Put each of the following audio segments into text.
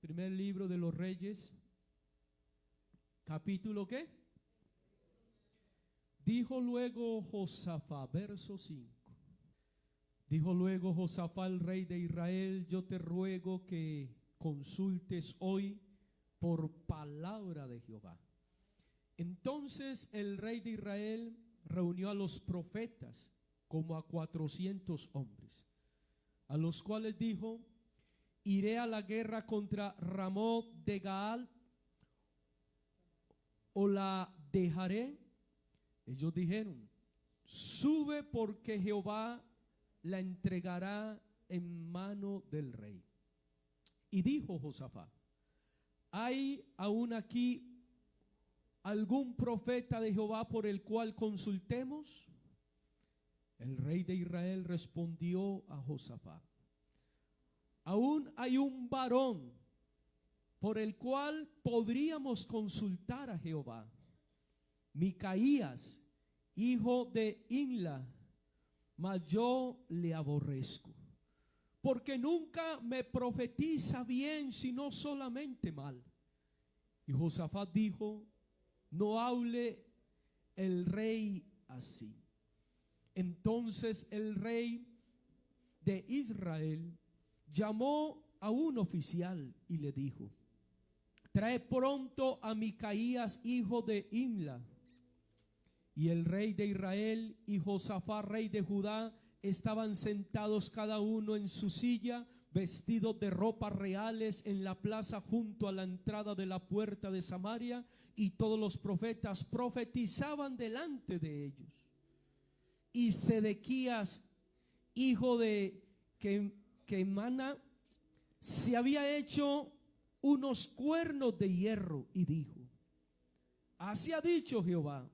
Primer libro de los Reyes, capítulo ¿qué? Dijo luego Josafat, verso 5. Dijo luego Josafat, el rey de Israel: yo te ruego que consultes hoy por palabra de Jehová. Entonces el rey de Israel reunió a los profetas, como a 400 hombres, a los cuales dijo: iré a la guerra contra Ramot de Gaal, o la dejaré. Ellos dijeron: sube, porque Jehová la entregará en mano del rey. Y dijo Josafat: ¿hay aún aquí algún profeta de Jehová por el cual consultemos? El rey de Israel respondió a Josafat: aún hay un varón por el cual podríamos consultar a Jehová, Micaías, hijo de Imla, mas yo le aborrezco, porque nunca me profetiza bien, sino solamente mal. Y Josafat dijo: no hable el rey así. Entonces el rey de Israel llamó a un oficial y le dijo: trae pronto a Micaías, hijo de Imla. Y el rey de Israel y Josafat, rey de Judá, estaban sentados cada uno en su silla, vestidos de ropas reales, en la plaza junto a la entrada de la puerta de Samaria, y todos los profetas profetizaban delante de ellos. Y Sedequías, hijo de Quemana, se había hecho unos cuernos de hierro y dijo: así ha dicho Jehová: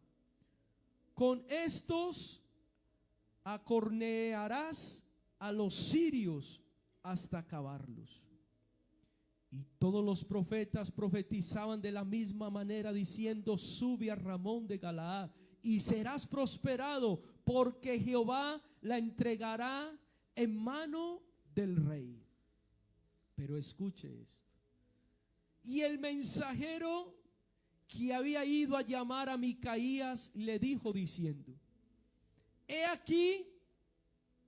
con estos acornearás a los sirios hasta acabarlos. Y todos los profetas profetizaban de la misma manera, diciendo: sube a Ramón de Galaad y serás prosperado, porque Jehová la entregará en mano del rey. Pero escuche esto: y el mensajero que había ido a llamar a Micaías le dijo diciendo: he aquí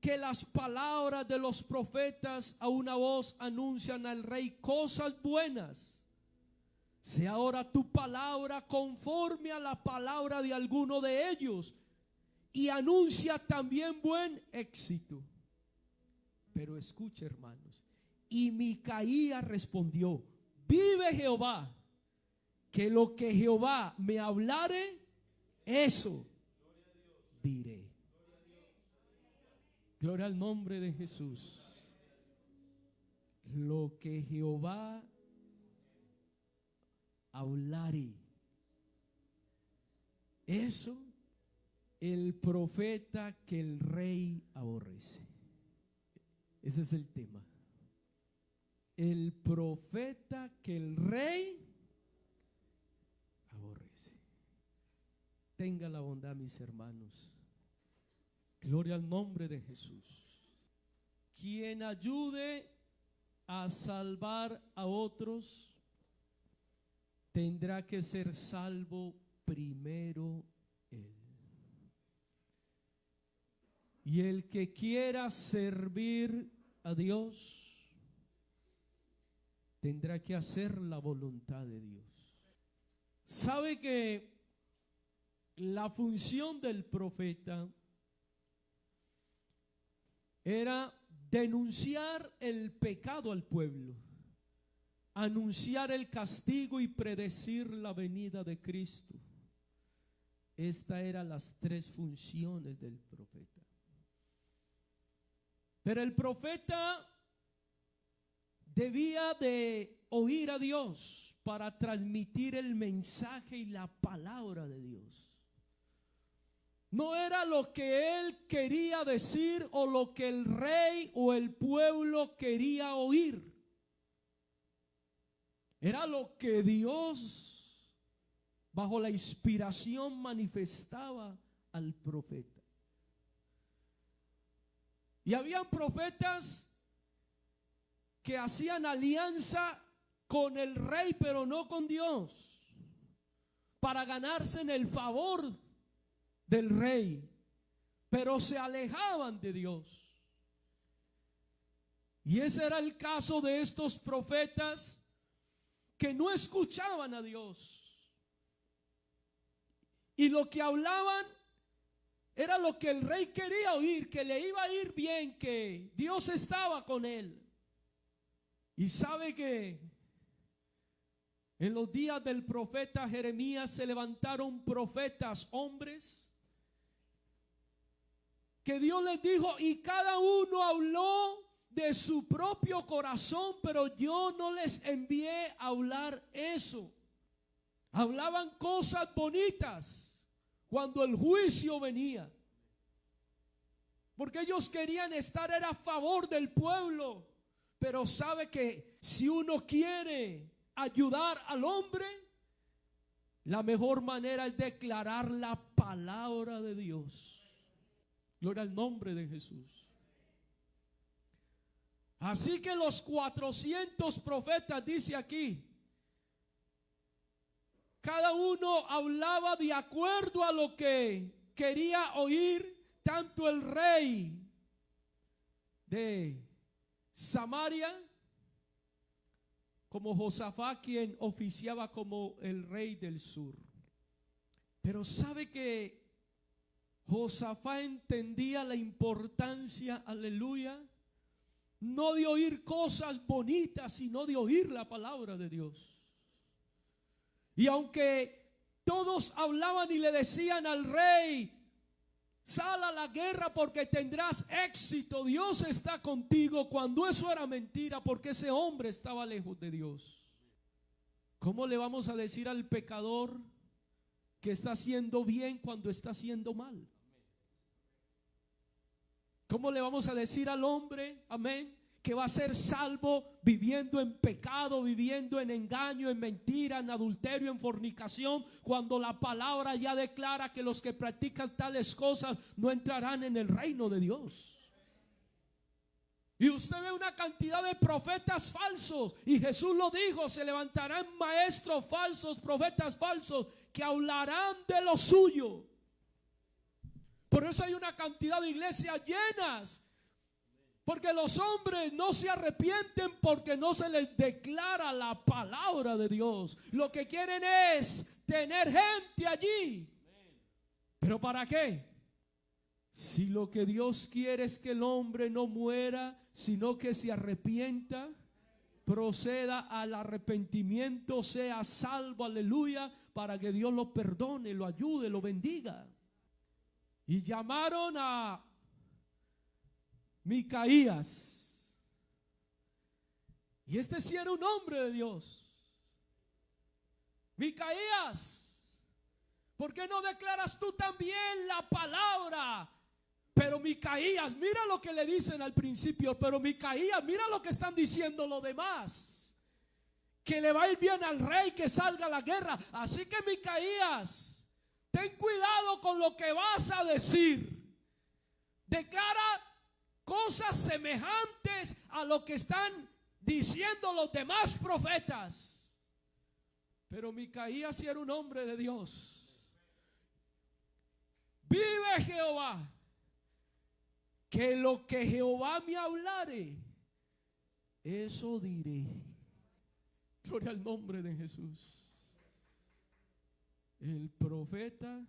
que las palabras de los profetas a una voz anuncian al rey cosas buenas. Sea ahora tu palabra conforme a la palabra de alguno de ellos, y anuncia también buen éxito. Pero escuche, hermanos: y Micaías respondió: vive Jehová, que lo que Jehová me hablare, eso diré. Gloria al nombre de Jesús. Lo que Jehová hablare, eso el profeta que el rey aborrece. Ese es el tema. El profeta que el rey aborrece. Tenga la bondad, mis hermanos. Gloria al nombre de Jesús. Quien ayude a salvar a otros tendrá que ser salvo primero él. Y el que quiera servir a Dios tendrá que hacer la voluntad de Dios. ¿Sabe que la función del profeta era denunciar el pecado al pueblo, anunciar el castigo y predecir la venida de Cristo? Estas eran las tres funciones del profeta. Pero el profeta debía de oír a Dios para transmitir el mensaje y la palabra de Dios. No era lo que él quería decir o lo que el rey o el pueblo quería oír. Era lo que Dios, bajo la inspiración, manifestaba al profeta. Y habían profetas que hacían alianza con el rey, pero no con Dios, para ganarse en el favor del rey, pero se alejaban de Dios. Y ese era el caso de estos profetas que no escuchaban a Dios. Y lo que hablaban era lo que el rey quería oír, que le iba a ir bien, que Dios estaba con él. Y sabe que en los días del profeta Jeremías se levantaron profetas, hombres, que Dios les dijo, y cada uno habló de su propio corazón, pero yo no les envié a hablar eso. Hablaban cosas bonitas cuando el juicio venía, porque ellos querían estar a favor del pueblo. Pero sabe que si uno quiere ayudar al hombre, la mejor manera es declarar la palabra de Dios. Gloria al nombre de Jesús. Así que los 400 profetas, dice aquí, cada uno hablaba de acuerdo a lo que quería oír, tanto el rey de Samaria como Josafat, quien oficiaba como el rey del sur. Pero sabe que Josafat entendía la importancia, aleluya, no de oír cosas bonitas, sino de oír la palabra de Dios. Y aunque todos hablaban y le decían al rey, sal a la guerra porque tendrás éxito, Dios está contigo, cuando eso era mentira, porque ese hombre estaba lejos de Dios. ¿Cómo le vamos a decir al pecador que está haciendo bien cuando está haciendo mal? ¿Cómo le vamos a decir al hombre, amén, que va a ser salvo viviendo en pecado, viviendo en engaño, en mentira, en adulterio, en fornicación, cuando la palabra ya declara que los que practican tales cosas no entrarán en el reino de Dios? Y usted ve una cantidad de profetas falsos, y Jesús lo dijo, se levantarán maestros falsos, profetas falsos, que hablarán de lo suyo. Por eso hay una cantidad de iglesias llenas, porque los hombres no se arrepienten porque no se les declara la palabra de Dios. Lo que quieren es tener gente allí. ¿Pero para qué? Si lo que Dios quiere es que el hombre no muera, sino que se arrepienta, proceda al arrepentimiento, sea salvo, aleluya, para que Dios lo perdone, lo ayude, lo bendiga. Y llamaron a Micaías. Y este sí era un hombre de Dios. Micaías, ¿por qué no declaras tú también la palabra? Pero Micaías, mira lo que le dicen al principio. Pero Micaías, mira lo que están diciendo los demás, que le va a ir bien al rey, que salga a la guerra. Así que Micaías, ten cuidado con lo que vas a decir. Declara cosas semejantes a lo que están diciendo los demás profetas. Pero Micaías sí era un hombre de Dios. Vive Jehová, que lo que Jehová me hablare, eso diré. Gloria al nombre de Jesús. El profeta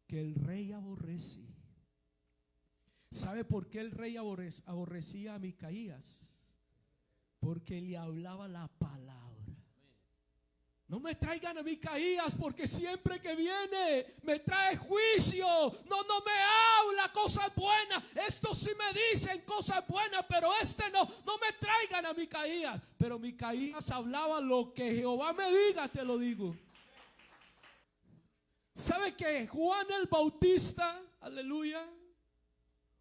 que el rey aborrece. ¿Sabe por qué el rey aborrecía a Micaías? Porque le hablaba la palabra. No me traigan a Micaías, porque siempre que viene me trae juicio. No me habla cosas buenas. Estos sí me dicen cosas buenas, pero no me traigan a Micaías. Pero Micaías hablaba lo que Jehová me diga, te lo digo. ¿Sabe que Juan el Bautista, aleluya,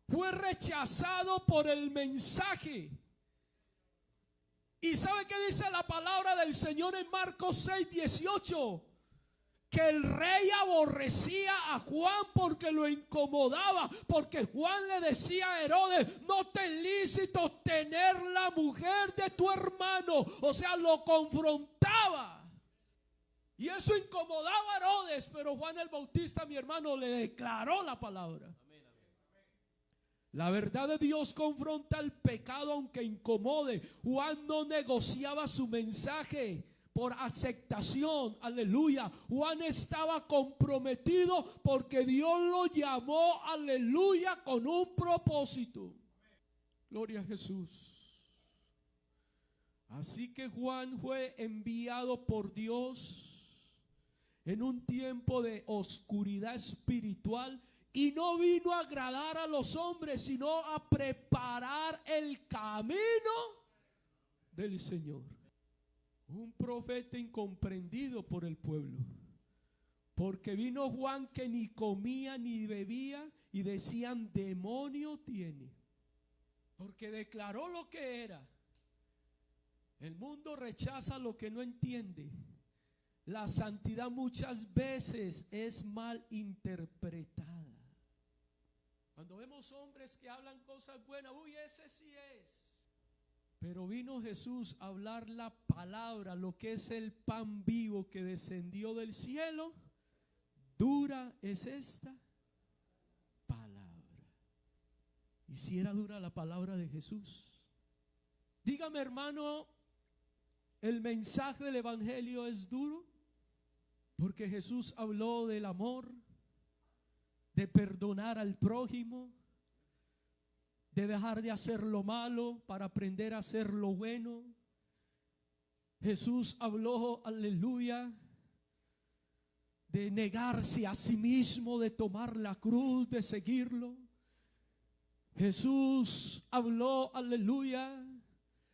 fue rechazado por el mensaje? ¿Y sabe qué dice la palabra del Señor en Marcos 6:18? que el rey aborrecía a Juan porque lo incomodaba, porque Juan le decía a Herodes: no te es lícito tener la mujer de tu hermano. O sea, lo confrontaba. Y eso incomodaba a Herodes, pero Juan el Bautista, mi hermano, le declaró la palabra. La verdad de Dios confronta el pecado aunque incomode. Juan no negociaba su mensaje por aceptación, aleluya. Juan estaba comprometido porque Dios lo llamó, aleluya, con un propósito. Gloria a Jesús. Así que Juan fue enviado por Dios en un tiempo de oscuridad espiritual y no vino a agradar a los hombres, sino a preparar el camino del Señor. Un profeta incomprendido por el pueblo, porque vino Juan que ni comía ni bebía y decían: demonio tiene, porque declaró lo que era. El mundo rechaza lo que no entiende. La santidad muchas veces es mal interpretada. Cuando vemos hombres que hablan cosas buenas, uy, ese sí es. Pero vino Jesús a hablar la palabra, lo que es el pan vivo que descendió del cielo. Dura es esta palabra. Y si era dura la palabra de Jesús. Dígame, hermano, ¿el mensaje del evangelio es duro? Porque Jesús habló del amor, de perdonar al prójimo, de dejar de hacer lo malo para aprender a hacer lo bueno. Jesús habló, aleluya, de negarse a sí mismo, de tomar la cruz, de seguirlo. Jesús habló, aleluya,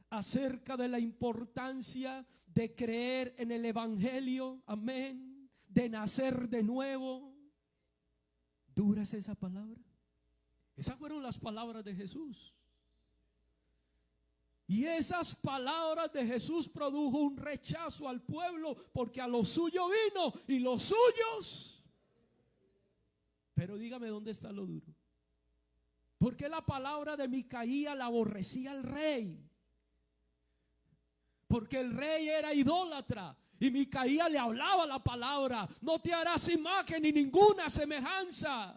acerca de la importancia de creer en el evangelio, amén, de nacer de nuevo. ¿Dura es esa palabra? Esas fueron las palabras de Jesús. Y esas palabras de Jesús produjo un rechazo al pueblo, porque a lo suyo vino y los suyos. Pero dígame, ¿dónde está lo duro? Porque la palabra de Micaía la aborrecía el rey, porque el rey era idólatra. Y Micaía le hablaba la palabra: no te harás imagen ni ninguna semejanza.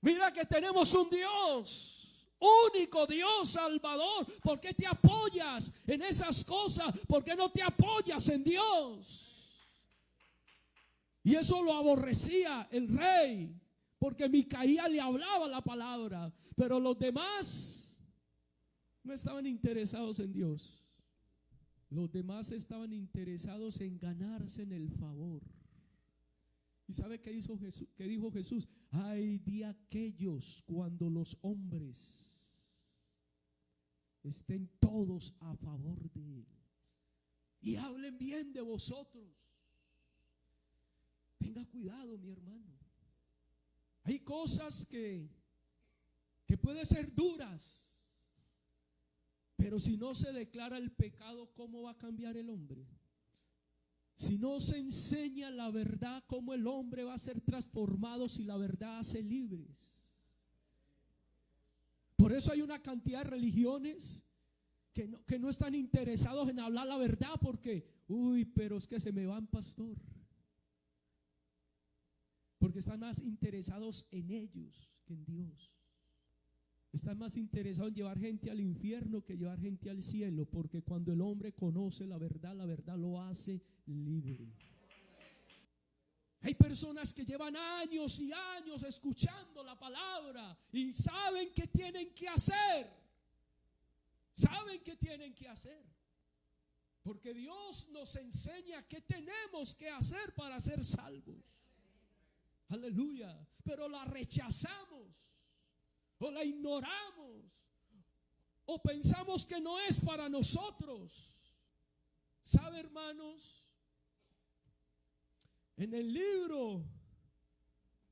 Mira que tenemos un Dios, único Dios Salvador. ¿Por qué te apoyas en esas cosas? ¿Por qué no te apoyas en Dios? Y eso lo aborrecía el rey, porque Micaía le hablaba la palabra. Pero los demás no estaban interesados en Dios. Los demás estaban interesados en ganarse en el favor. ¿Y sabe qué hizo Jesús? ¿Qué dijo Jesús? Ay de aquellos cuando los hombres estén todos a favor de él y hablen bien de vosotros. Tenga cuidado, mi hermano. Hay cosas que pueden ser duras, pero si no se declara el pecado, ¿cómo va a cambiar el hombre? Si no se enseña la verdad, ¿cómo el hombre va a ser transformado si la verdad hace libres? Por eso hay una cantidad de religiones que no están interesados en hablar la verdad, porque, uy, pero es que se me van, pastor. Porque están más interesados en ellos que en Dios. Están más interesados en llevar gente al infierno que llevar gente al cielo, porque cuando el hombre conoce la verdad lo hace libre. Hay personas que llevan años y años escuchando la palabra y saben qué tienen que hacer. Saben qué tienen que hacer. Porque Dios nos enseña qué tenemos que hacer para ser salvos. Aleluya. Pero la rechazamos, o la ignoramos, o pensamos que no es para nosotros. ¿Sabe, hermanos? En el libro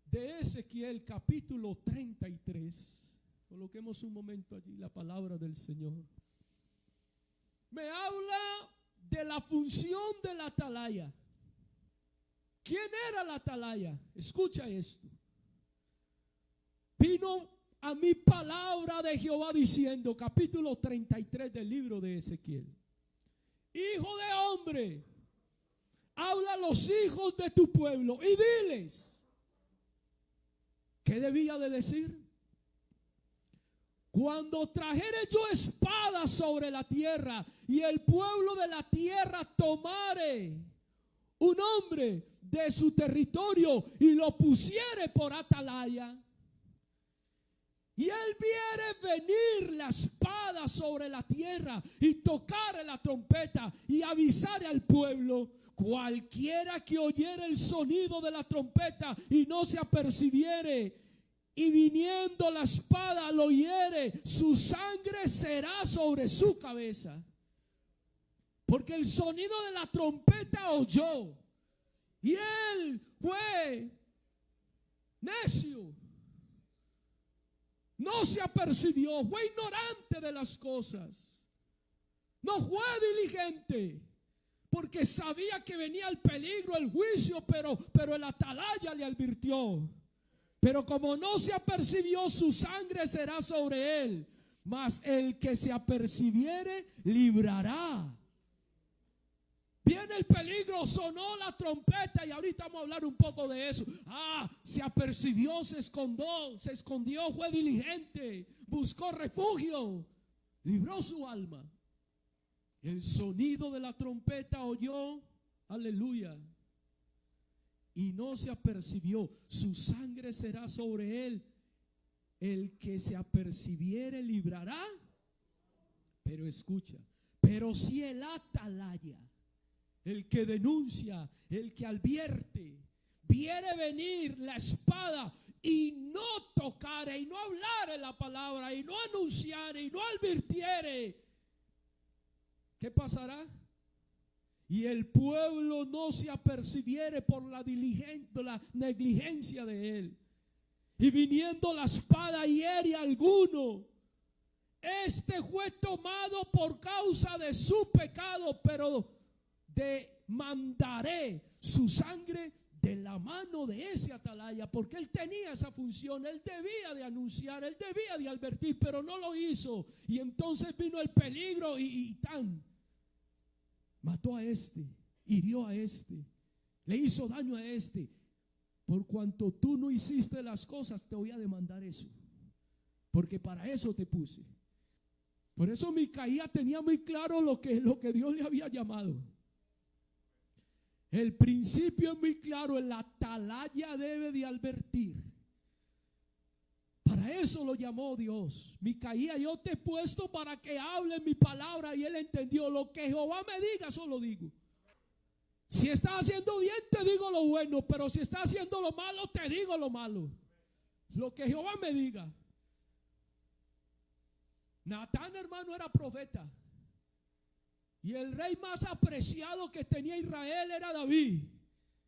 de Ezequiel, capítulo 33, coloquemos un momento allí la palabra del Señor. Me habla de la función de la atalaya. ¿quién era la atalaya? Escucha esto. Vino a mi palabra de Jehová diciendo, capítulo 33 del libro de Ezequiel: hijo de hombre, habla a los hijos de tu pueblo y diles. ¿Qué debía de decir? Cuando trajere yo espada sobre la tierra y el pueblo de la tierra tomare un hombre de su territorio y lo pusiere por atalaya, y él viere venir la espada sobre la tierra y tocare la trompeta y avisare al pueblo, cualquiera que oyere el sonido de la trompeta y no se apercibiere, y viniendo la espada lo hiere, su sangre será sobre su cabeza. Porque el sonido de la trompeta oyó y él fue necio, no se apercibió, fue ignorante de las cosas, no fue diligente, porque sabía que venía el peligro, el juicio, pero el atalaya le advirtió. Pero como no se apercibió, su sangre será sobre él, mas el que se apercibiere librará. Viene el peligro, sonó la trompeta y ahorita vamos a hablar un poco de eso. Se apercibió, se escondió, fue diligente, buscó refugio, libró su alma. El sonido de la trompeta oyó, aleluya, y no se apercibió, su sangre será sobre él. El que se apercibiere librará. Pero escucha, pero si el atalaya, el que denuncia, el que advierte, viere venir la espada y no tocare, y no hablare la palabra, y no anunciare, y no advirtiere, ¿qué pasará? Y el pueblo no se apercibiere por la negligencia de él, y viniendo la espada hiere a alguno, este fue tomado por causa de su pecado, pero demandaré su sangre de la mano de ese atalaya, porque él tenía esa función, él debía de anunciar, él debía de advertir, pero no lo hizo. Y entonces vino el peligro y mató a este, hirió a este, le hizo daño a este. Por cuanto tú no hiciste las cosas, te voy a demandar eso, porque para eso te puse. Por eso Micaías tenía muy claro lo que Dios le había llamado. El principio es muy claro, el atalaya debe de advertir. Para eso lo llamó Dios. Micaías, yo te he puesto para que hable mi palabra, y él entendió: lo que Jehová me diga, eso lo digo. Si estás haciendo bien, te digo lo bueno, pero si estás haciendo lo malo, te digo lo malo. Lo que Jehová me diga. Natán, hermano, era profeta, y el rey más apreciado que tenía Israel era David.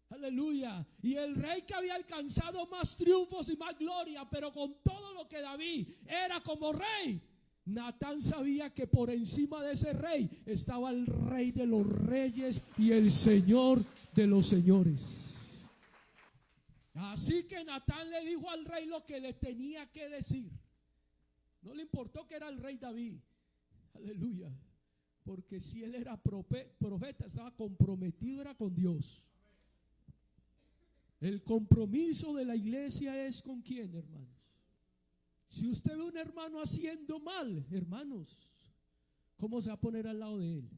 Aleluya. Y el rey que había alcanzado más triunfos y más gloria, pero con todo lo que David era como rey, Natán sabía que por encima de ese rey estaba el rey de los reyes y el señor de los señores. Así que Natán le dijo al rey lo que le tenía que decir. No le importó que era el rey David. Aleluya. Porque si él era profeta, estaba comprometido, era con Dios. El compromiso de la iglesia es ¿con quién, hermanos? Si usted ve a un hermano haciendo mal, hermanos, ¿cómo se va a poner al lado de él?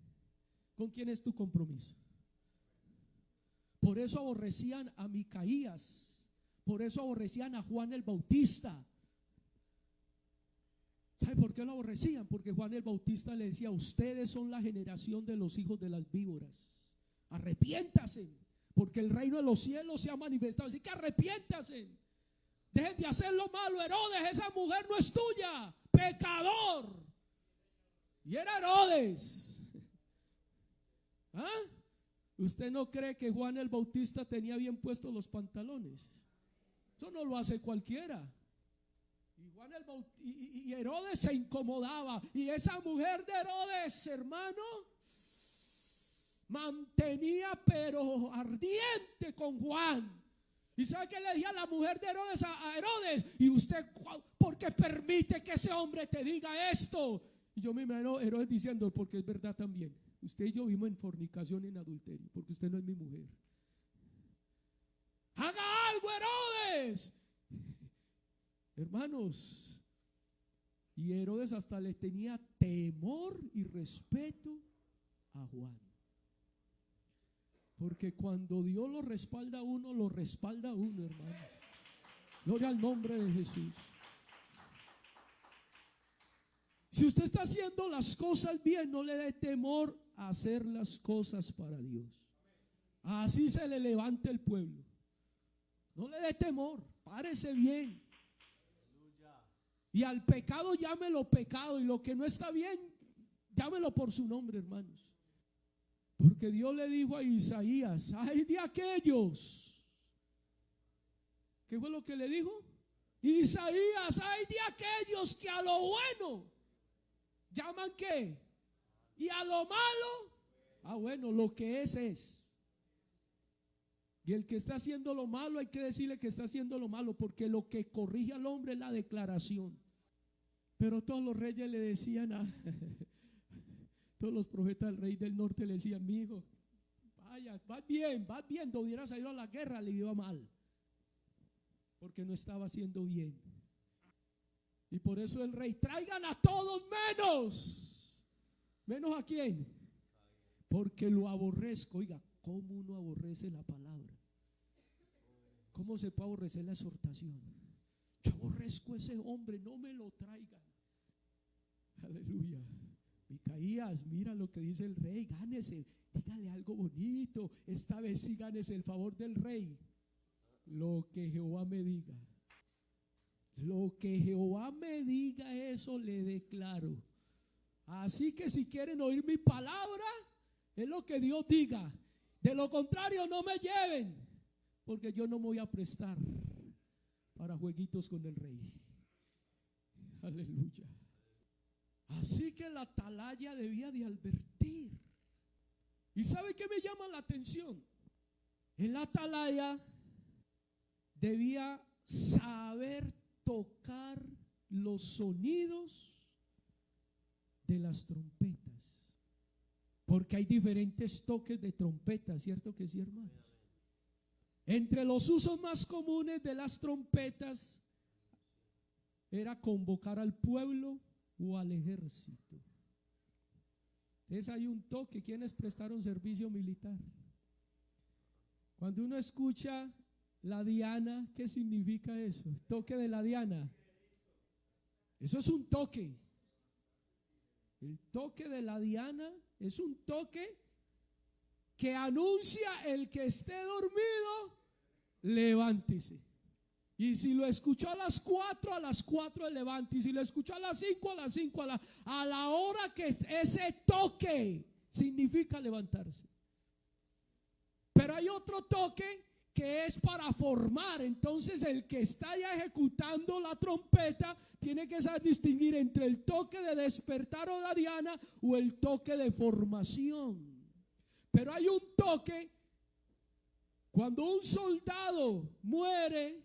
¿Con quién es tu compromiso? Por eso aborrecían a Micaías, por eso aborrecían a Juan el Bautista. ¿Sabe por qué lo aborrecían? Porque Juan el Bautista le decía: ustedes son la generación de los hijos de las víboras, arrepiéntase, porque el reino de los cielos se ha manifestado. Así que arrepiéntase, dejen de hacer lo malo. Herodes, esa mujer no es tuya, pecador. Y era Herodes. ¿Usted no cree que Juan el Bautista tenía bien puestos los pantalones? Eso no lo hace cualquiera. Y Herodes se incomodaba. Y esa mujer de Herodes, hermano, mantenía pero ardiente con Juan. ¿Y sabe qué le decía la mujer de Herodes a Herodes? ¿Y usted por qué permite que ese hombre te diga esto? Y yo me imagino Herodes diciendo, porque es verdad también. Usted y yo vivimos en fornicación y en adulterio, porque usted no es mi mujer. ¡Haga algo, Herodes! Hermanos, y Herodes hasta le tenía temor y respeto a Juan. Porque cuando Dios lo respalda a uno, lo respalda a uno, hermanos. Gloria al nombre de Jesús. Si usted está haciendo las cosas bien, no le dé temor a hacer las cosas para Dios. Así se le levanta el pueblo. No le dé temor, párese bien. Y al pecado llámelo pecado, y lo que no está bien, llámelo por su nombre, hermanos. Porque Dios le dijo a Isaías, ay de aquellos. ¿Qué fue lo que le dijo? Isaías, ay de aquellos que a lo bueno llaman ¿qué? Y a lo malo, bueno, lo que es. Y el que está haciendo lo malo, hay que decirle que está haciendo lo malo, porque lo que corrige al hombre es la declaración. Pero todos los reyes le decían todos los profetas del rey del norte le decían, mi hijo, vaya, vas bien, donde hubieras ido a la guerra le iba mal, porque no estaba haciendo bien. Y por eso el rey, traigan a todos menos a quién, porque lo aborrezco. Oiga, ¿cómo uno aborrece la palabra? ¿Cómo se puede aborrecer la exhortación? Yo aborrezco a ese hombre, no me lo traigan. Aleluya. Micaías, mira lo que dice el rey, gánese, dígale algo bonito, esta vez sí gánese el favor del rey. Lo que Jehová me diga, eso le declaro. Así que si quieren oír mi palabra, es lo que Dios diga. De lo contrario, no me lleven, porque yo no me voy a prestar para jueguitos con el rey. Aleluya. Así que la atalaya debía de advertir. ¿Y sabe qué me llama la atención? El atalaya debía saber tocar los sonidos de las trompetas, porque hay diferentes toques de trompeta, ¿cierto que sí, hermanos? Entre los usos más comunes de las trompetas era convocar al pueblo o al ejército. Entonces hay un toque. ¿Quiénes prestaron servicio militar? Cuando uno escucha la diana, ¿qué significa eso? Toque de la diana. Eso es un toque. El toque de la diana es un toque que anuncia el que esté dormido, levántese. Y si lo escuchó a las 4 levante. Y si lo escuchó a las 5, a las 5, a la hora que ese toque significa levantarse. Pero hay otro toque que es para formar. Entonces el que está ya ejecutando la trompeta tiene que saber distinguir entre el toque de despertar o la diana o el toque de formación. Pero hay un toque, cuando un soldado muere,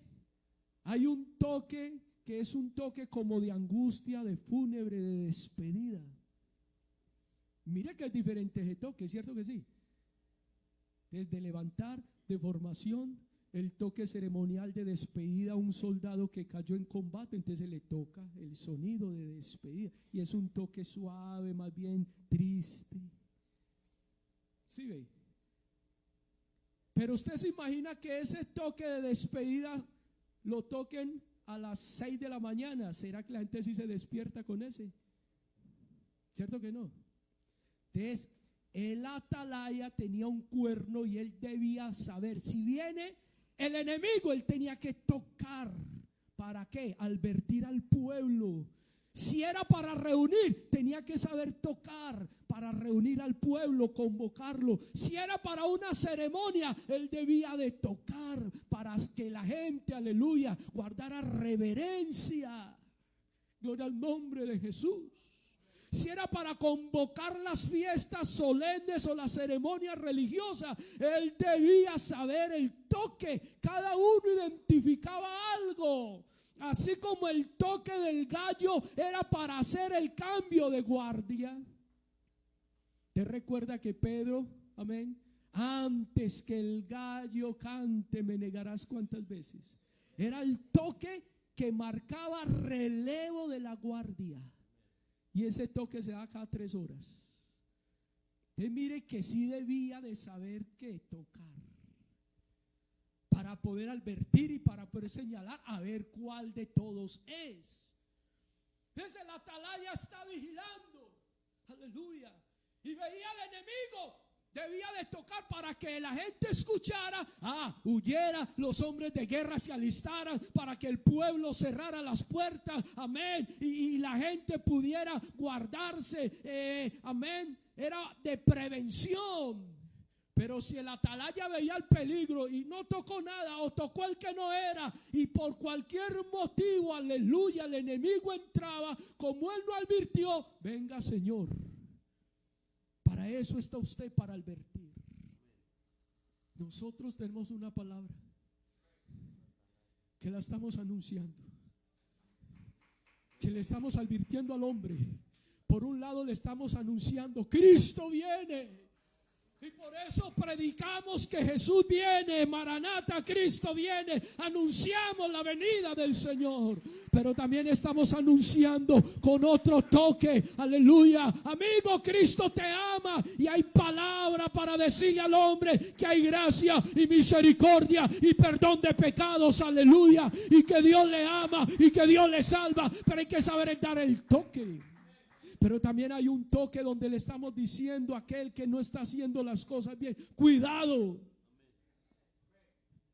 hay un toque que es un toque como de angustia, de fúnebre, de despedida. Mire que es diferente ese toque, ¿cierto que sí? Desde levantar, de formación, el toque ceremonial de despedida a un soldado que cayó en combate, entonces le toca el sonido de despedida. Y es un toque suave, más bien triste. ¿Sí ve? Pero usted se imagina que ese toque de despedida lo toquen a las 6 de la mañana. ¿Será que la gente sí se despierta con ese? ¿Cierto que no? Entonces, el atalaya tenía un cuerno y él debía saber, si viene el enemigo, él tenía que tocar. ¿Para qué? Advertir al pueblo. Si era para reunir, tenía que saber tocar para reunir al pueblo, convocarlo. Si era para una ceremonia, él debía de tocar para que la gente, aleluya, guardara reverencia. Gloria al nombre de Jesús. si era para convocar las fiestas solemnes o las ceremonias religiosas, él debía saber el toque. Cada uno identificaba algo. Así como el toque del gallo era para hacer el cambio de guardia. ¿Te recuerda que Pedro, amén, antes que el gallo cante me negarás cuántas veces? Era el toque que marcaba relevo de la guardia. Y ese toque se da cada 3 horas. Entonces mire que sí debía de saber qué tocar, para poder advertir y para poder señalar a ver cuál de todos es. Entonces el atalaya está vigilando, aleluya, y veía al enemigo. Debía de tocar para que la gente escuchara, huyera, los hombres de guerra se alistaran, para que el pueblo cerrara las puertas, amén, y la gente pudiera guardarse, amén. Era de prevención. Pero si el atalaya veía el peligro y no tocó nada, o tocó el que no era, y por cualquier motivo, aleluya, el enemigo entraba, como él no advirtió, venga Señor, para eso está usted, para advertir. Nosotros tenemos una palabra que la estamos anunciando, que le estamos advirtiendo al hombre. Por un lado le estamos anunciando, Cristo viene. Y por eso predicamos que Jesús viene, Maranata, Cristo viene. Anunciamos la venida del Señor. Pero también estamos anunciando con otro toque, aleluya. Amigo, Cristo te ama. Y hay palabra para decirle al hombre que hay gracia y misericordia y perdón de pecados, aleluya. Y que Dios le ama y que Dios le salva. Pero hay que saber dar el toque. Pero también hay un toque donde le estamos diciendo a aquel que no está haciendo las cosas bien, cuidado.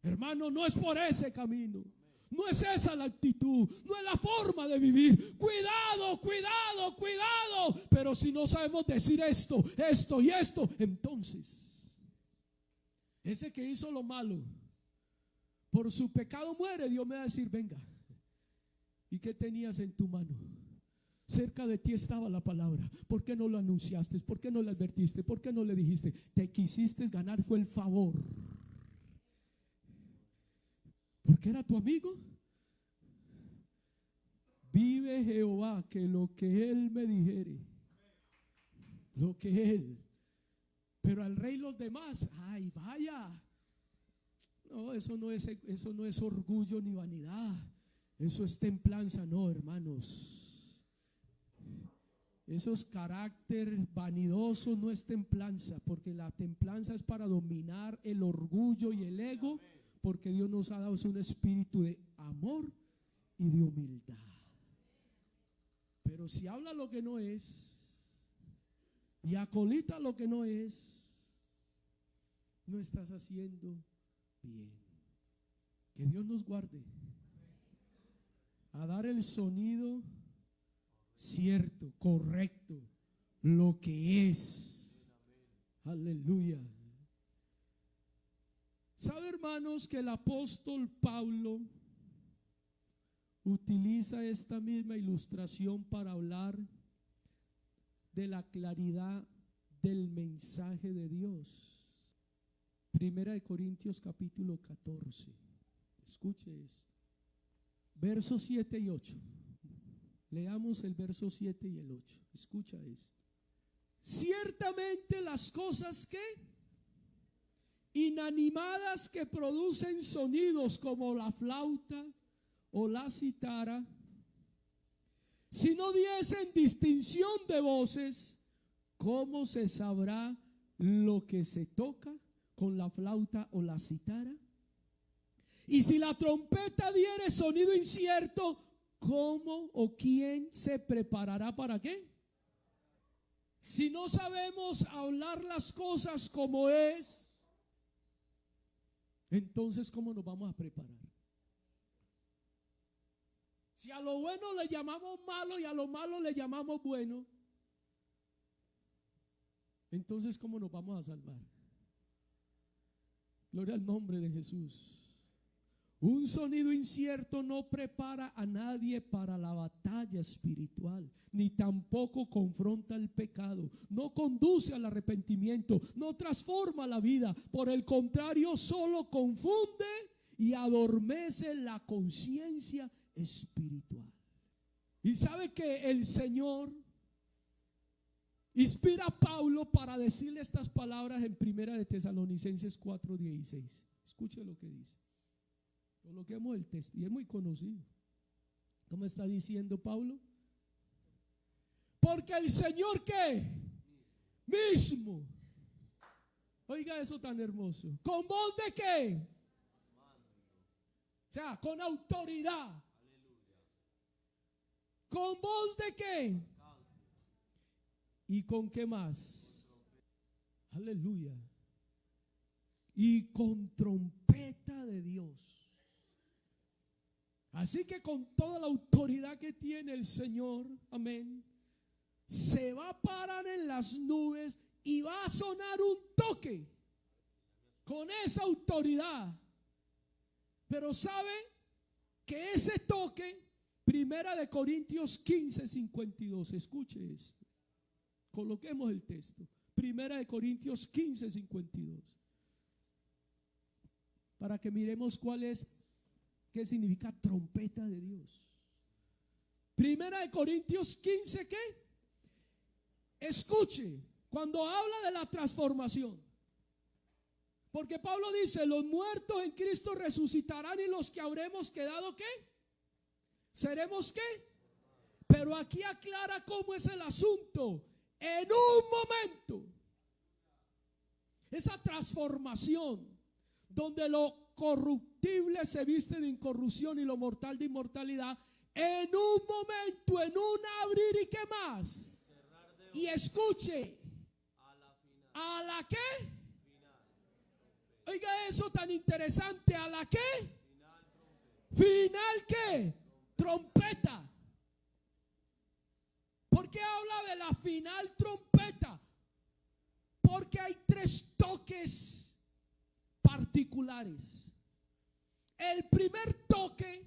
Hermano, no es por ese camino. No es esa la actitud, no es la forma de vivir. Cuidado, cuidado, cuidado. Pero si no sabemos decir esto, esto y esto, entonces ese que hizo lo malo, por su pecado muere. Dios me va a decir, venga, ¿y qué tenías en tu mano? Cerca de ti estaba la palabra. ¿Por qué no lo anunciaste? ¿Por qué no lo advertiste? ¿Por qué no le dijiste? Te quisiste ganar fue el favor, porque era tu amigo. Vive Jehová, que lo que él me dijere, lo que él. Pero al rey los demás, ay, vaya. No, eso no es orgullo ni vanidad. Eso es templanza, no, hermanos. Eso es carácter vanidoso, no es templanza, porque la templanza es para dominar el orgullo y el ego, porque Dios nos ha dado un espíritu de amor y de humildad. Pero si habla lo que no es y acolita lo que no es, no estás haciendo bien. Que Dios nos guarde a dar el sonido cierto, correcto, lo que es. Aleluya. ¿Sabe, hermanos, que el apóstol Pablo utiliza esta misma ilustración para hablar de la claridad del mensaje de Dios? Primera de Corintios capítulo 14. Escuche esto. Versos 7 y 8. Leamos el verso 7 y el 8. Escucha esto. Ciertamente las cosas que inanimadas que producen sonidos como la flauta o la cítara, si no diesen distinción de voces, ¿cómo se sabrá lo que se toca con la flauta o la cítara? Y si la trompeta diere sonido incierto, ¿cómo o quién se preparará para qué? Si no sabemos hablar las cosas como es, entonces ¿cómo nos vamos a preparar? Si a lo bueno le llamamos malo y a lo malo le llamamos bueno, entonces ¿cómo nos vamos a salvar? Gloria al nombre de Jesús. Un sonido incierto no prepara a nadie para la batalla espiritual, ni tampoco confronta el pecado, no conduce al arrepentimiento, no transforma la vida. Por el contrario, solo confunde y adormece la conciencia espiritual. Y sabe que el Señor inspira a Pablo para decirle estas palabras en Primera de Tesalonicenses 4:16. Escuche lo que dice. Coloquemos el texto y es muy conocido. ¿Cómo está diciendo Pablo? Porque el Señor, ¿qué? Mismo. Oiga eso tan hermoso. ¿Con voz de qué? O sea, con autoridad. ¿Con voz de qué? ¿Y con qué más? Aleluya. Y con trompeta de Dios. Así que con toda la autoridad que tiene el Señor, amén, se va a parar en las nubes y va a sonar un toque con esa autoridad. Pero sabe que ese toque, Primera de Corintios 15:52, escuche esto. Coloquemos el texto. Primera de Corintios 15:52. Para que miremos qué significa trompeta de Dios. Primera de Corintios 15, ¿qué? Escuche, cuando habla de la transformación. Porque Pablo dice, los muertos en Cristo resucitarán y los que habremos quedado, ¿qué? ¿Seremos qué? Pero aquí aclara cómo es el asunto. En un momento, esa transformación, donde lo corruptible se viste de incorrupción y lo mortal de inmortalidad, en un momento, en un abrir y qué más. Y escuche, ¿a la qué? Oiga eso tan interesante, ¿a la qué? Final qué? Trompeta. ¿Por qué habla de la final trompeta? Porque hay 3 toques particulares. El primer toque,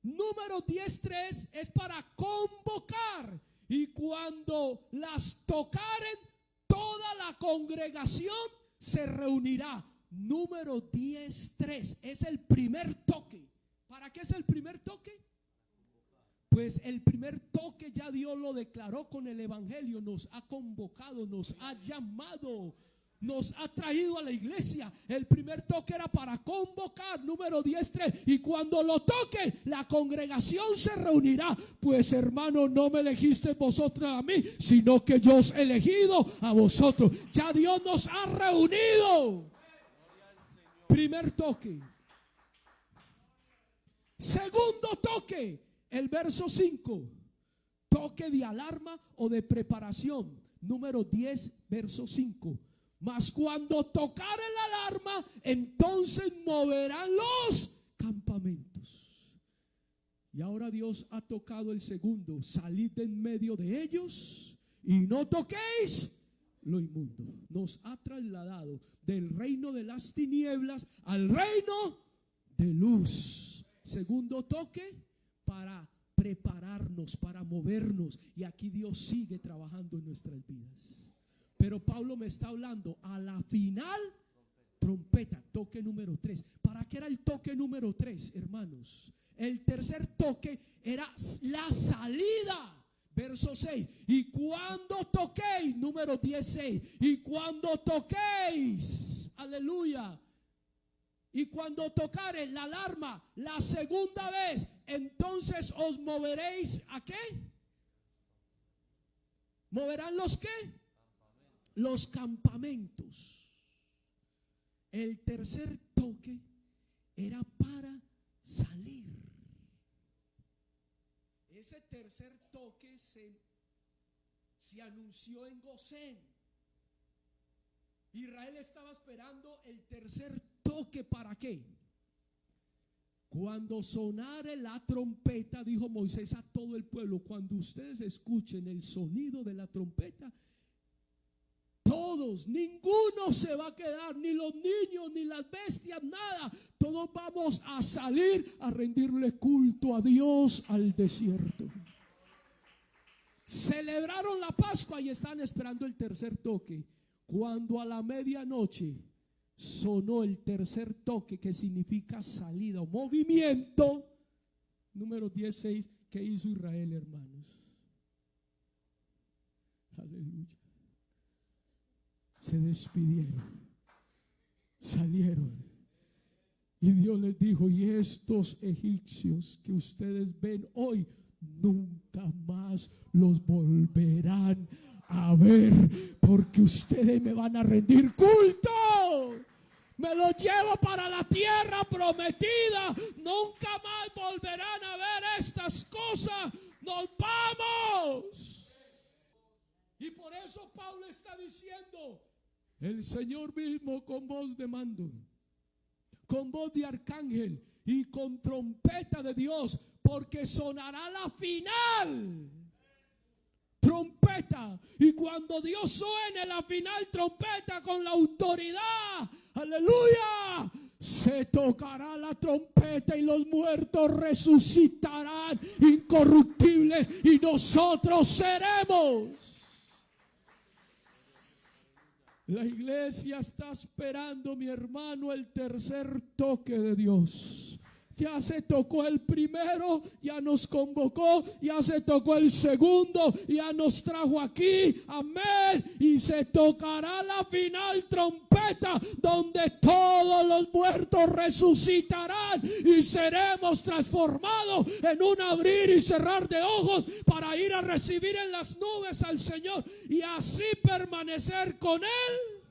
número 10:3, es para convocar. Y cuando las tocaren, toda la congregación se reunirá. Número 10:3 es el primer toque. ¿Para qué es el primer toque? Pues el primer toque ya Dios lo declaró con el evangelio. Nos ha convocado, nos ha llamado, nos ha traído a la iglesia. El primer toque era para convocar, número 10:3. Y cuando lo toquen, la congregación se reunirá. Pues hermano, no me elegiste vosotros a mí, sino que yo os he elegido a vosotros. Ya Dios nos ha reunido. Primer toque. Segundo toque, el verso 5. Toque de alarma o de preparación. Número 10, verso 5. Mas cuando tocare la alarma, entonces moverán los campamentos. Y ahora Dios ha tocado el segundo. Salid de en medio de ellos y no toquéis lo inmundo. Nos ha trasladado del reino de las tinieblas al reino de luz. Segundo toque, para prepararnos, para movernos. Y aquí Dios sigue trabajando en nuestras vidas. Pero Pablo me está hablando a la final trompeta, toque número 3. ¿Para qué era el toque número 3, hermanos? El tercer toque era la salida. Verso 6. Y cuando toquéis, número 16. Y cuando toquéis, aleluya. Y cuando tocare la alarma la segunda vez, entonces os moveréis ¿a qué? ¿Moverán los qué? Los campamentos. El tercer toque era para salir. Ese tercer toque se anunció en Gosén. Israel estaba esperando el tercer toque. ¿Para qué? Cuando sonare la trompeta, dijo Moisés a todo el pueblo, cuando ustedes escuchen el sonido de la trompeta, todos, ninguno se va a quedar, ni los niños, ni las bestias, nada. Todos vamos a salir a rendirle culto a Dios al desierto. Celebraron la Pascua y están esperando el tercer toque. Cuando a la medianoche sonó el tercer toque, que significa salida o movimiento, número 16, ¿qué hizo Israel, hermanos? Aleluya. Se despidieron, salieron, y Dios les dijo: y estos egipcios que ustedes ven hoy, nunca más los volverán a ver, porque ustedes me van a rendir culto. Me los llevo para la tierra prometida. Nunca más volverán a ver estas cosas. Nos vamos. Y por eso Pablo está diciendo: el Señor mismo con voz de mando, con voz de arcángel y con trompeta de Dios, porque sonará la final trompeta. Y cuando Dios suene la final trompeta con la autoridad, aleluya, se tocará la trompeta y los muertos resucitarán incorruptibles y nosotros seremos. La iglesia está esperando, mi hermano, el tercer toque de Dios. Ya se tocó el primero, ya nos convocó, ya se tocó el segundo, ya nos trajo aquí, amén. Y se tocará la final trompeta, donde todos los muertos resucitarán y seremos transformados en un abrir y cerrar de ojos para ir a recibir en las nubes al Señor y así permanecer con Él.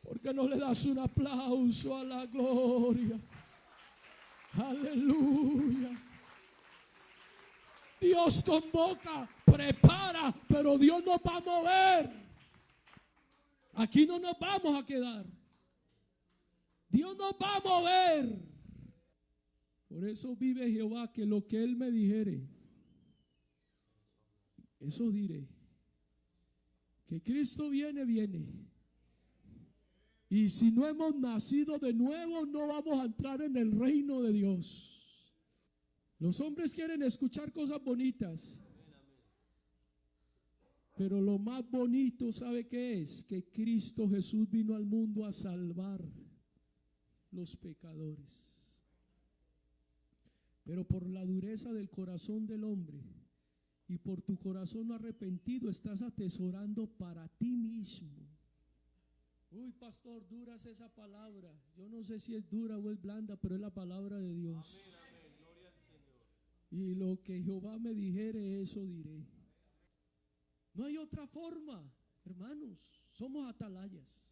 ¿Por qué no le das un aplauso a la gloria? Aleluya. Dios convoca, prepara, pero Dios nos va a mover. Aquí no nos vamos a quedar. Dios nos va a mover. Por eso vive Jehová, que lo que Él me dijere, eso diré. Que Cristo viene, viene. Y si no hemos nacido de nuevo, no vamos a entrar en el reino de Dios. Los hombres quieren escuchar cosas bonitas, pero lo más bonito, ¿sabe qué es? Que Cristo Jesús vino al mundo a salvar los pecadores. Pero por la dureza del corazón del hombre y por tu corazón no arrepentido, estás atesorando para ti mismo. Uy, pastor, dura es esa palabra. Yo no sé si es dura o es blanda, pero es la palabra de Dios. Amén, amén. Gloria al Señor. Y lo que Jehová me dijere, eso diré. No hay otra forma, hermanos. Somos atalayas.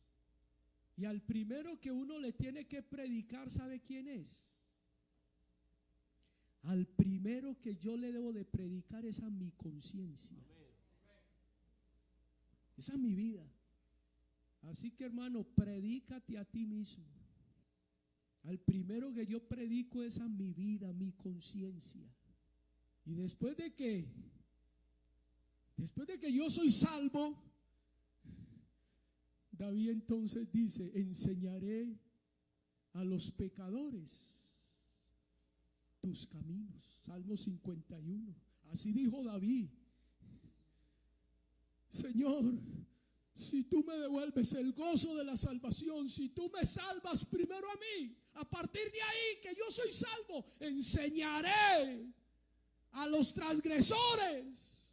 Y al primero que uno le tiene que predicar, ¿sabe quién es? Al primero que yo le debo de predicar es a mi conciencia. Esa es mi vida. Así que, hermano, predícate a ti mismo. Al primero que yo predico es a mi vida, a mi conciencia. Y después de que yo soy salvo, David entonces dice: enseñaré a los pecadores tus caminos. Salmo 51. Así dijo David: Señor, si tú me devuelves el gozo de la salvación, si tú me salvas primero a mí, a partir de ahí que yo soy salvo, enseñaré a los transgresores.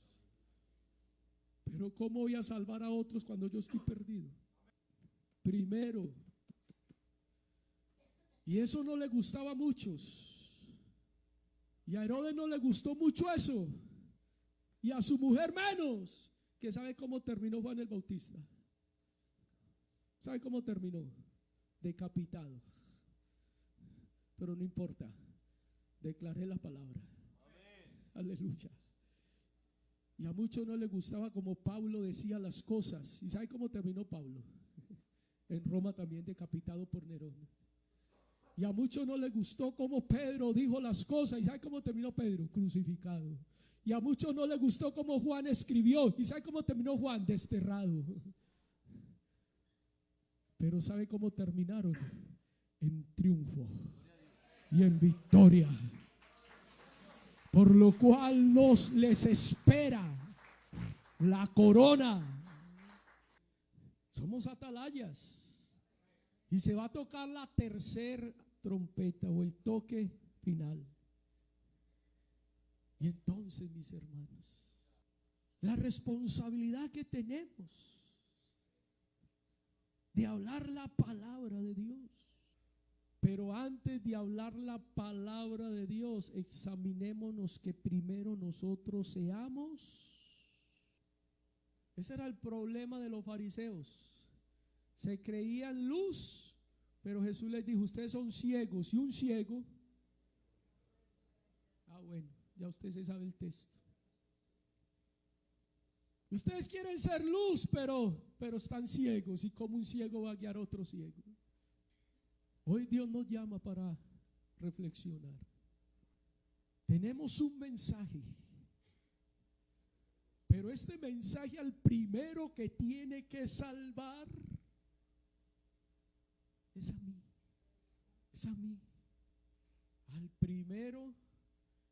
Pero ¿cómo voy a salvar a otros cuando yo estoy perdido? Primero. Y eso no le gustaba a muchos. Y a Herodes no le gustó mucho eso. Y a su mujer menos. Que sabe cómo terminó Juan el Bautista. ¿Sabe cómo terminó? Decapitado. Pero no importa. Declaré la palabra. Amén. Aleluya. Y a muchos no les gustaba como Pablo decía las cosas. ¿Y sabe cómo terminó Pablo? En Roma también decapitado por Nerón. Y a muchos no les gustó como Pedro dijo las cosas. ¿Y sabe cómo terminó Pedro? Crucificado. Y a muchos no les gustó cómo Juan escribió. ¿Y sabe cómo terminó Juan? Desterrado. Pero ¿sabe cómo terminaron? En triunfo y en victoria. Por lo cual les espera la corona. Somos atalayas. Y se va a tocar la tercera trompeta o el toque final. Y entonces, mis hermanos, la responsabilidad que tenemos de hablar la palabra de Dios. Pero antes de hablar la palabra de Dios, examinémonos que primero nosotros seamos. Ese era el problema de los fariseos. Se creían luz, pero Jesús les dijo, ustedes son ciegos. Y un ciego, bueno, ya usted se sabe el texto. Ustedes quieren ser luz, pero están ciegos. ¿Y cómo un ciego va a guiar a otro ciego? Hoy Dios nos llama para reflexionar. Tenemos un mensaje, pero este mensaje al primero que tiene que salvar es a mí. Es a mí. Al primero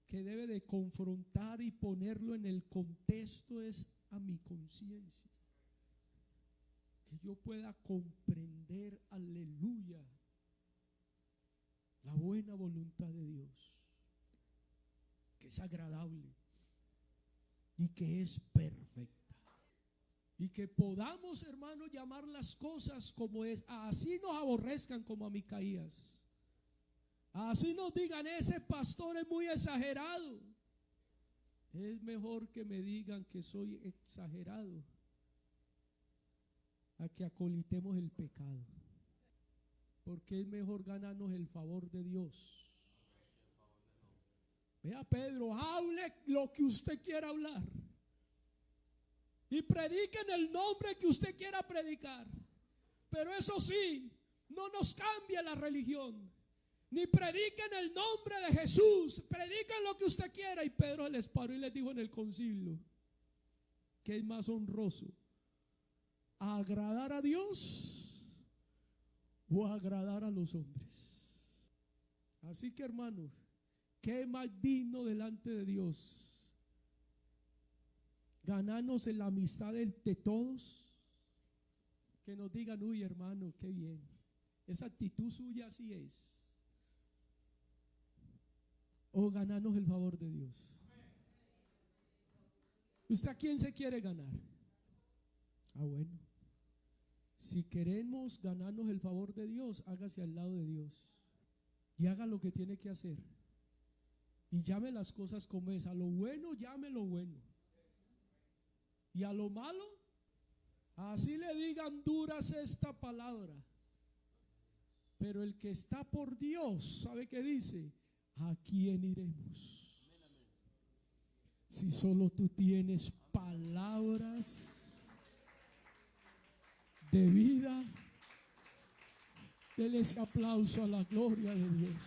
que debe de confrontar y ponerlo en el contexto es a mi conciencia. Que yo pueda comprender, aleluya, la buena voluntad de Dios, que es agradable y que es perfecta. Y que podamos, hermanos, llamar las cosas como es. Así nos aborrezcan como a Micaías. Así nos digan, ese pastor es muy exagerado. Es mejor que me digan que soy exagerado a que acolitemos el pecado. Porque es mejor ganarnos el favor de Dios. Vea, Pedro, hable lo que usted quiera hablar. Y predique en el nombre que usted quiera predicar. Pero eso sí, no nos cambie la religión. Ni predique en el nombre de Jesús. Predique lo que usted quiera. Y Pedro les paró y les dijo en el concilio que es más honroso, agradar a Dios o agradar a los hombres. Así que, hermanos, ¿qué es más digno delante de Dios? Ganarnos en la amistad de todos, que nos digan, uy, hermano, qué bien, esa actitud suya así es. O ganarnos el favor de Dios. ¿Usted a quién se quiere ganar? Bueno, si queremos ganarnos el favor de Dios, hágase al lado de Dios y haga lo que tiene que hacer. Y llame las cosas como es. A lo bueno, llame lo bueno. Y a lo malo, así le digan duras esta palabra. Pero el que está por Dios, ¿sabe qué dice? ¿A quién iremos? Si solo tú tienes palabras de vida. Dele ese aplauso a la gloria de Dios.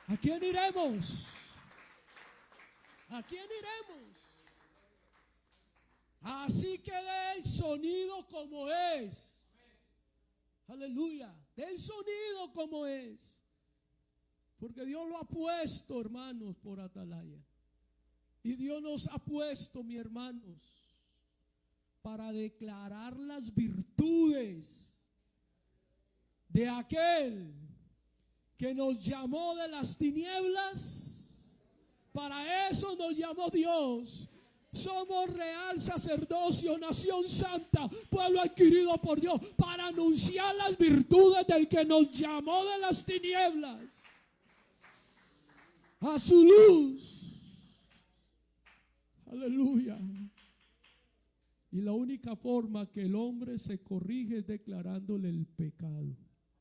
¿A quién iremos? ¿A quién iremos? Así que dé el sonido como es. Aleluya. Dé el sonido como es. Porque Dios lo ha puesto, hermanos, por atalaya. Y Dios nos ha puesto, mis hermanos, para declarar las virtudes de aquel que nos llamó de las tinieblas. Para eso nos llamó Dios. Somos real sacerdocio, nación santa, pueblo adquirido por Dios, para anunciar las virtudes del que nos llamó de las tinieblas a su luz. Aleluya. Y la única forma que el hombre se corrige es declarándole el pecado.